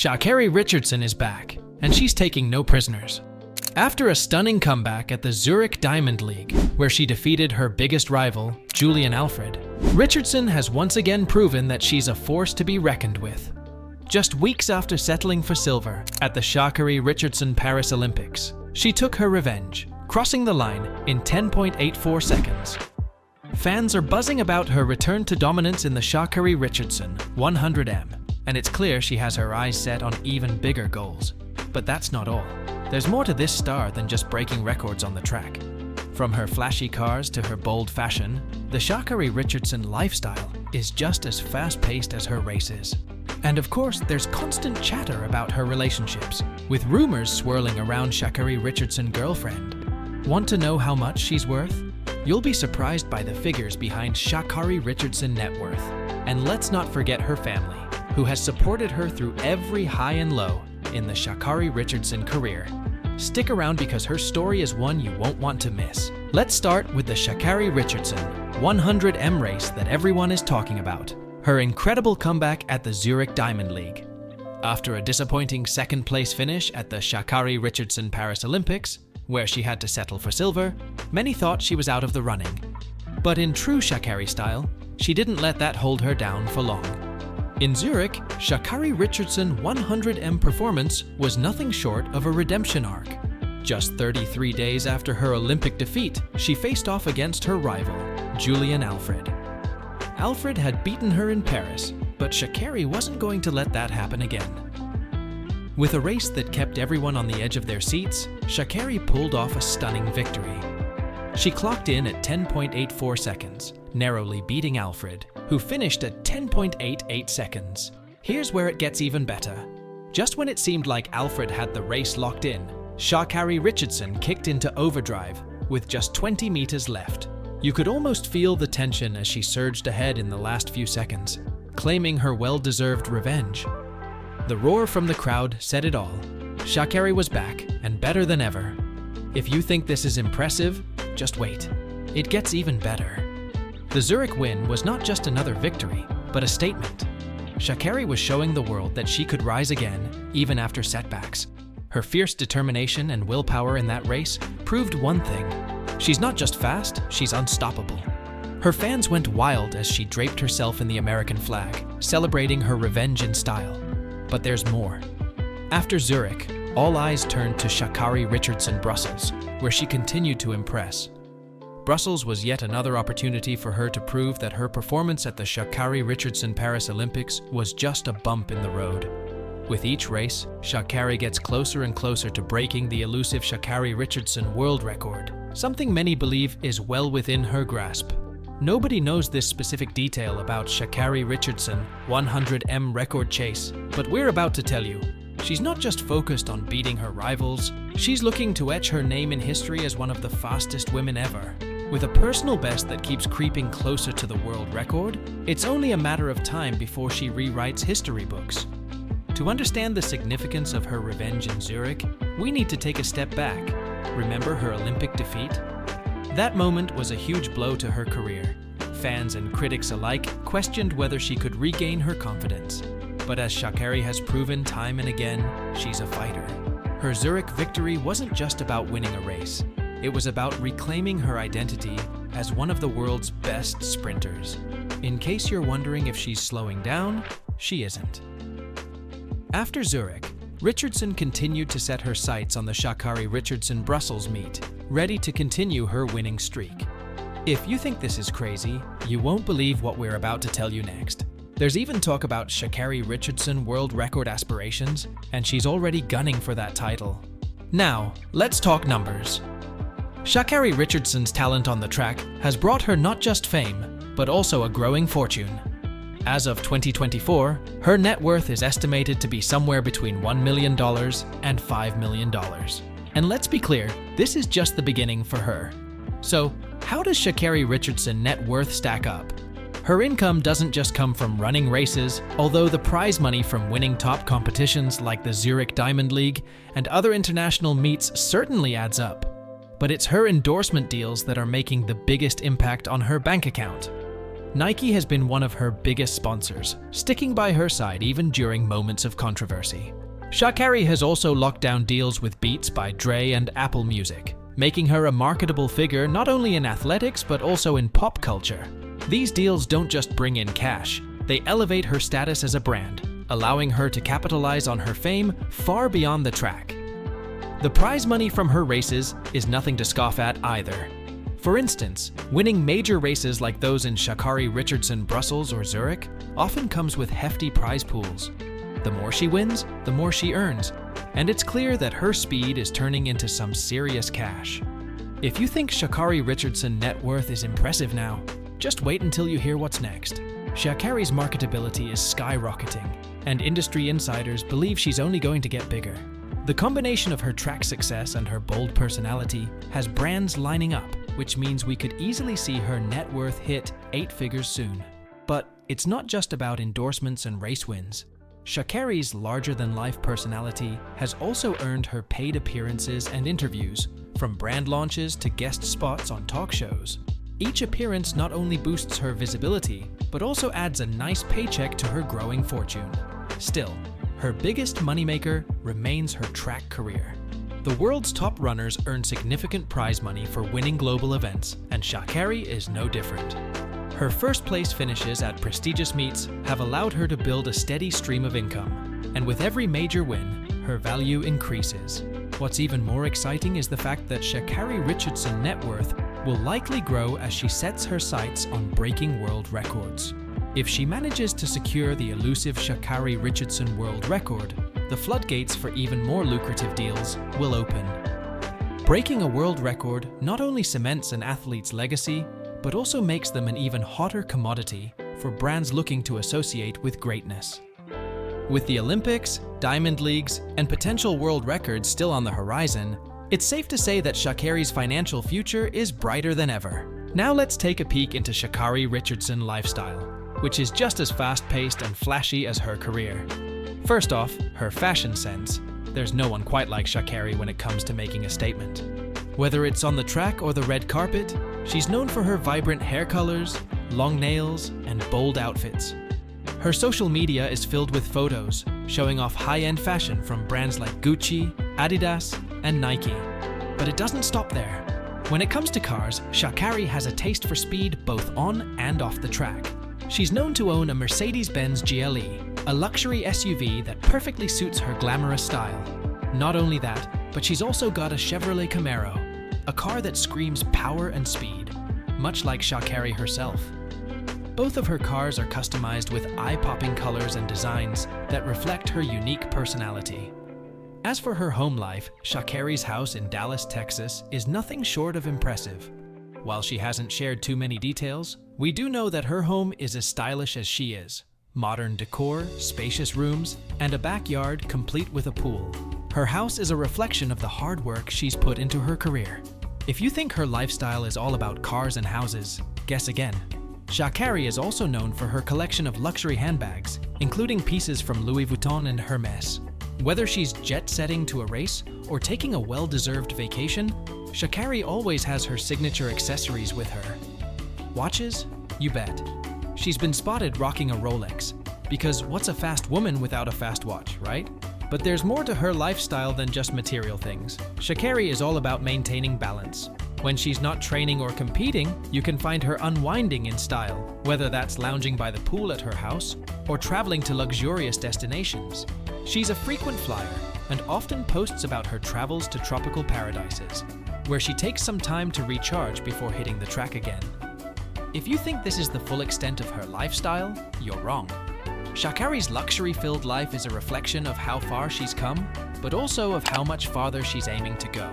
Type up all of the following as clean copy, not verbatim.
ShaCarri Richardson is back, and she's taking no prisoners. After a stunning comeback at the Zurich Diamond League, where she defeated her biggest rival, Julien Alfred, Richardson has once again proven that she's a force to be reckoned with. Just weeks after settling for silver at the ShaCarri Richardson Paris Olympics, she took her revenge, crossing the line in 10.84 seconds. Fans are buzzing about her return to dominance in the ShaCarri Richardson 100m, and it's clear she has her eyes set on even bigger goals. But that's not all. There's more to this star than just breaking records on the track. From her flashy cars to her bold fashion, the ShaCarri Richardson lifestyle is just as fast-paced as her races. And of course, there's constant chatter about her relationships, with rumors swirling around ShaCarri Richardson's girlfriend. Want to know how much she's worth? You'll be surprised by the figures behind ShaCarri Richardson's net worth. And let's not forget her family, who has supported her through every high and low in the ShaCarri Richardson career. Stick around because her story is one you won't want to miss. Let's start with the ShaCarri Richardson 100m race that everyone is talking about. Her incredible comeback at the Zurich Diamond League. After a disappointing second-place finish at the ShaCarri Richardson Paris Olympics, where she had to settle for silver, many thought she was out of the running. But in true ShaCarri style, she didn't let that hold her down for long. In Zurich, ShaCarri Richardson's 100m performance was nothing short of a redemption arc. Just 33 days after her Olympic defeat, she faced off against her rival, Julien Alfred. Alfred had beaten her in Paris, but ShaCarri wasn't going to let that happen again. With a race that kept everyone on the edge of their seats, ShaCarri pulled off a stunning victory. She clocked in at 10.84 seconds, narrowly beating Alfred, who finished at 10.88 seconds. Here's where it gets even better. Just when it seemed like Alfred had the race locked in, ShaCarri Richardson kicked into overdrive with just 20 meters left. You could almost feel the tension as she surged ahead in the last few seconds, claiming her well-deserved revenge. The roar from the crowd said it all. ShaCarri was back, and better than ever. If you think this is impressive, just wait. It gets even better. The Zurich win was not just another victory, but a statement. ShaCarri was showing the world that she could rise again, even after setbacks. Her fierce determination and willpower in that race proved one thing. She's not just fast, she's unstoppable. Her fans went wild as she draped herself in the American flag, celebrating her revenge in style. But there's more. After Zurich, all eyes turned to ShaCarri Richardson Brussels, where she continued to impress. Brussels was yet another opportunity for her to prove that her performance at the ShaCarri Richardson Paris Olympics was just a bump in the road. With each race, ShaCarri gets closer and closer to breaking the elusive ShaCarri Richardson world record, something many believe is well within her grasp. Nobody knows this specific detail about ShaCarri Richardson 100m record chase, but we're about to tell you. She's not just focused on beating her rivals, she's looking to etch her name in history as one of the fastest women ever. With a personal best that keeps creeping closer to the world record, it's only a matter of time before she rewrites history books. To understand the significance of her revenge in Zurich, we need to take a step back. Remember her Olympic defeat? That moment was a huge blow to her career. Fans and critics alike questioned whether she could regain her confidence. But as ShaCarri has proven time and again, she's a fighter. Her Zurich victory wasn't just about winning a race. It was about reclaiming her identity as one of the world's best sprinters. In case you're wondering if she's slowing down, she isn't. After Zurich, Richardson continued to set her sights on the ShaCarri Richardson Brussels meet, ready to continue her winning streak. If you think this is crazy, you won't believe what we're about to tell you next. There's even talk about ShaCarri Richardson world record aspirations, and she's already gunning for that title. Now, let's talk numbers. ShaCarri Richardson's talent on the track has brought her not just fame, but also a growing fortune. As of 2024, her net worth is estimated to be somewhere between $1 million and $5 million. And let's be clear, this is just the beginning for her. So, how does ShaCarri Richardson net worth stack up? Her income doesn't just come from running races, although the prize money from winning top competitions like the Zurich Diamond League and other international meets certainly adds up. But it's her endorsement deals that are making the biggest impact on her bank account. Nike has been one of her biggest sponsors, sticking by her side even during moments of controversy. ShaCarri has also locked down deals with Beats by Dre and Apple Music, making her a marketable figure not only in athletics but also in pop culture. These deals don't just bring in cash, they elevate her status as a brand, allowing her to capitalize on her fame far beyond the track. The prize money from her races is nothing to scoff at either. For instance, winning major races like those in Sha'Carri Richardson, Brussels, or Zurich often comes with hefty prize pools. The more she wins, the more she earns, and it's clear that her speed is turning into some serious cash. If you think Sha'Carri Richardson net worth is impressive now, just wait until you hear what's next. ShaCarri's marketability is skyrocketing, and industry insiders believe she's only going to get bigger. The combination of her track success and her bold personality has brands lining up, which means we could easily see her net worth hit 8 figures soon. But it's not just about endorsements and race wins. ShaCarri's larger-than-life personality has also earned her paid appearances and interviews, from brand launches to guest spots on talk shows. Each appearance not only boosts her visibility, but also adds a nice paycheck to her growing fortune. Still, her biggest moneymaker remains her track career. The world's top runners earn significant prize money for winning global events, and ShaCarri is no different. Her first-place finishes at prestigious meets have allowed her to build a steady stream of income, and with every major win, her value increases. What's even more exciting is the fact that Sha'Carri Richardson net worth will likely grow as she sets her sights on breaking world records. If she manages to secure the elusive Sha'Carri Richardson world record, the floodgates for even more lucrative deals will open. Breaking a world record not only cements an athlete's legacy, but also makes them an even hotter commodity for brands looking to associate with greatness. With the Olympics, Diamond Leagues, and potential world records still on the horizon, it's safe to say that ShaCarri's financial future is brighter than ever. Now let's take a peek into ShaCarri Richardson lifestyle, which is just as fast-paced and flashy as her career. First off, her fashion sense. There's no one quite like ShaCarri when it comes to making a statement. Whether it's on the track or the red carpet, she's known for her vibrant hair colors, long nails, and bold outfits. Her social media is filled with photos showing off high-end fashion from brands like Gucci, Adidas, and Nike. But it doesn't stop there. When it comes to cars, ShaCarri has a taste for speed both on and off the track. She's known to own a Mercedes-Benz GLE, a luxury SUV that perfectly suits her glamorous style. Not only that, but she's also got a Chevrolet Camaro, a car that screams power and speed, much like ShaCarri herself. Both of her cars are customized with eye-popping colors and designs that reflect her unique personality. As for her home life, ShaCarri's house in Dallas, Texas is nothing short of impressive. While she hasn't shared too many details, we do know that her home is as stylish as she is. Modern decor, spacious rooms, and a backyard complete with a pool. Her house is a reflection of the hard work she's put into her career. If you think her lifestyle is all about cars and houses, guess again. ShaCarri is also known for her collection of luxury handbags, including pieces from Louis Vuitton and Hermes. Whether she's jet-setting to a race or taking a well-deserved vacation, ShaCarri always has her signature accessories with her. Watches? You bet. She's been spotted rocking a Rolex, because what's a fast woman without a fast watch, right? But there's more to her lifestyle than just material things. ShaCarri is all about maintaining balance. When she's not training or competing, you can find her unwinding in style, whether that's lounging by the pool at her house or traveling to luxurious destinations. She's a frequent flyer and often posts about her travels to tropical paradises, where she takes some time to recharge before hitting the track again. If you think this is the full extent of her lifestyle, you're wrong. ShaCarri's luxury-filled life is a reflection of how far she's come, but also of how much farther she's aiming to go.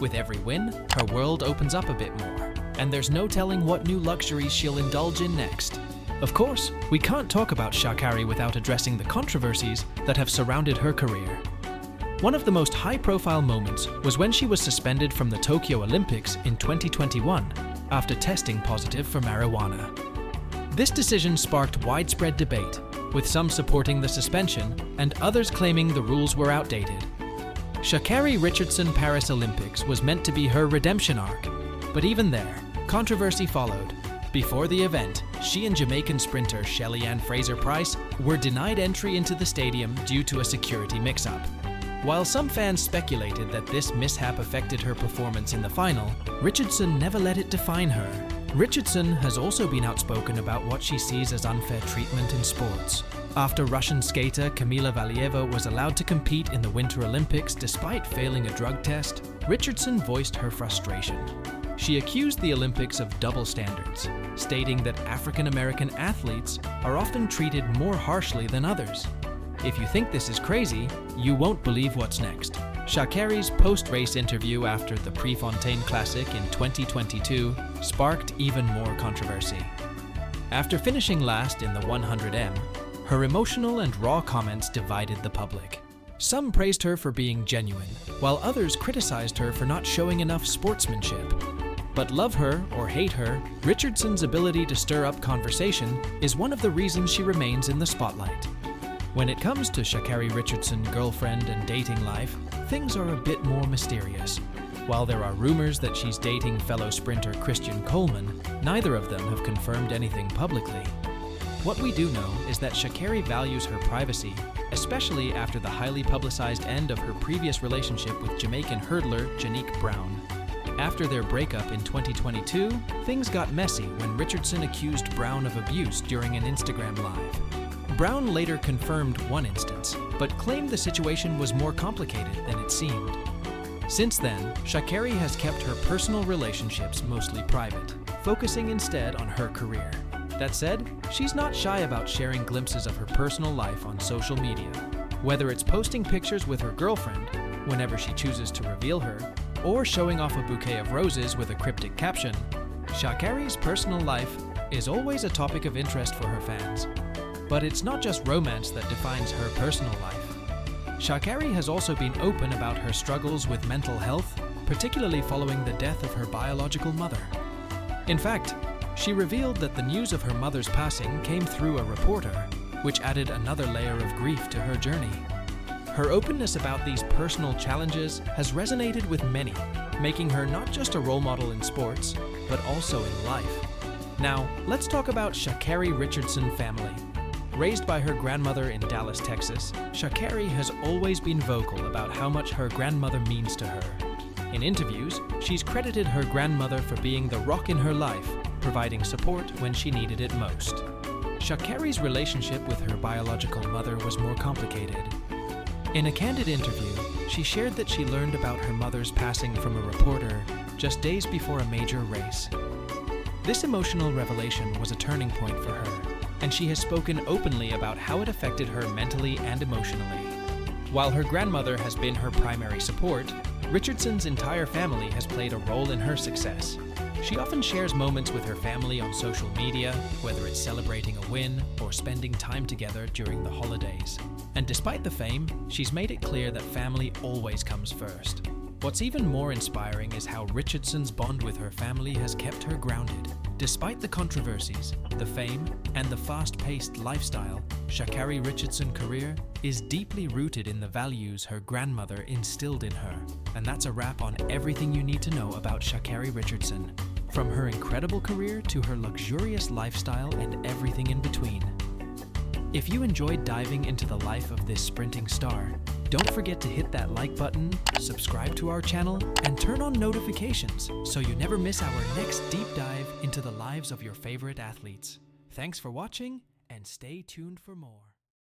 With every win, her world opens up a bit more, and there's no telling what new luxuries she'll indulge in next. Of course, we can't talk about ShaCarri without addressing the controversies that have surrounded her career. One of the most high-profile moments was when she was suspended from the Tokyo Olympics in 2021 after testing positive for marijuana. This decision sparked widespread debate, with some supporting the suspension and others claiming the rules were outdated. ShaCarri Richardson Paris Olympics was meant to be her redemption arc, but even there, controversy followed, Before the event, she and Jamaican sprinter Shelly-Ann Fraser-Pryce were denied entry into the stadium due to a security mix-up. While some fans speculated that this mishap affected her performance in the final, Richardson never let it define her. Richardson has also been outspoken about what she sees as unfair treatment in sports. After Russian skater Kamila Valieva was allowed to compete in the Winter Olympics despite failing a drug test, Richardson voiced her frustration. She accused the Olympics of double standards, stating that African American athletes are often treated more harshly than others. If you think this is crazy, you won't believe what's next. ShaCarri's post-race interview after the Prefontaine Classic in 2022 sparked even more controversy. After finishing last in the 100m, her emotional and raw comments divided the public. Some praised her for being genuine, while others criticized her for not showing enough sportsmanship. But love her or hate her, Richardson's ability to stir up conversation is one of the reasons she remains in the spotlight. When it comes to Sha'Carri Richardson girlfriend and dating life, things are a bit more mysterious. While there are rumors that she's dating fellow sprinter Christian Coleman, neither of them have confirmed anything publicly. What we do know is that Sha'Carri values her privacy, especially after the highly publicized end of her previous relationship with Jamaican hurdler Janique Brown. After their breakup in 2022, things got messy when Richardson accused Brown of abuse during an Instagram Live. Brown later confirmed one instance, but claimed the situation was more complicated than it seemed. Since then, Sha'Carri has kept her personal relationships mostly private, focusing instead on her career. That said, she's not shy about sharing glimpses of her personal life on social media. Whether it's posting pictures with her girlfriend, whenever she chooses to reveal her, or showing off a bouquet of roses with a cryptic caption, Sha'Carri's personal life is always a topic of interest for her fans. But it's not just romance that defines her personal life. Sha'Carri has also been open about her struggles with mental health, particularly following the death of her biological mother. In fact, she revealed that the news of her mother's passing came through a reporter, which added another layer of grief to her journey. Her openness about these personal challenges has resonated with many, making her not just a role model in sports, but also in life. Now, let's talk about Sha'Carri Richardson family. Raised by her grandmother in Dallas, Texas, Sha'Carri has always been vocal about how much her grandmother means to her. In interviews, she's credited her grandmother for being the rock in her life, providing support when she needed it most. Sha'Carri's relationship with her biological mother was more complicated. In a candid interview, she shared that she learned about her mother's passing from a reporter just days before a major race. This emotional revelation was a turning point for her, and she has spoken openly about how it affected her mentally and emotionally. While her grandmother has been her primary support, Richardson's entire family has played a role in her success. She often shares moments with her family on social media, whether it's celebrating a win or spending time together during the holidays. And despite the fame, she's made it clear that family always comes first. What's even more inspiring is how Richardson's bond with her family has kept her grounded. Despite the controversies, the fame, and the fast-paced lifestyle, Sha'Carri Richardson's career is deeply rooted in the values her grandmother instilled in her. And that's a wrap on everything you need to know about Sha'Carri Richardson. From her incredible career to her luxurious lifestyle and everything in between. If you enjoyed diving into the life of this sprinting star, don't forget to hit that like button, subscribe to our channel, and turn on notifications so you never miss our next deep dive into the lives of your favorite athletes. Thanks for watching, and stay tuned for more.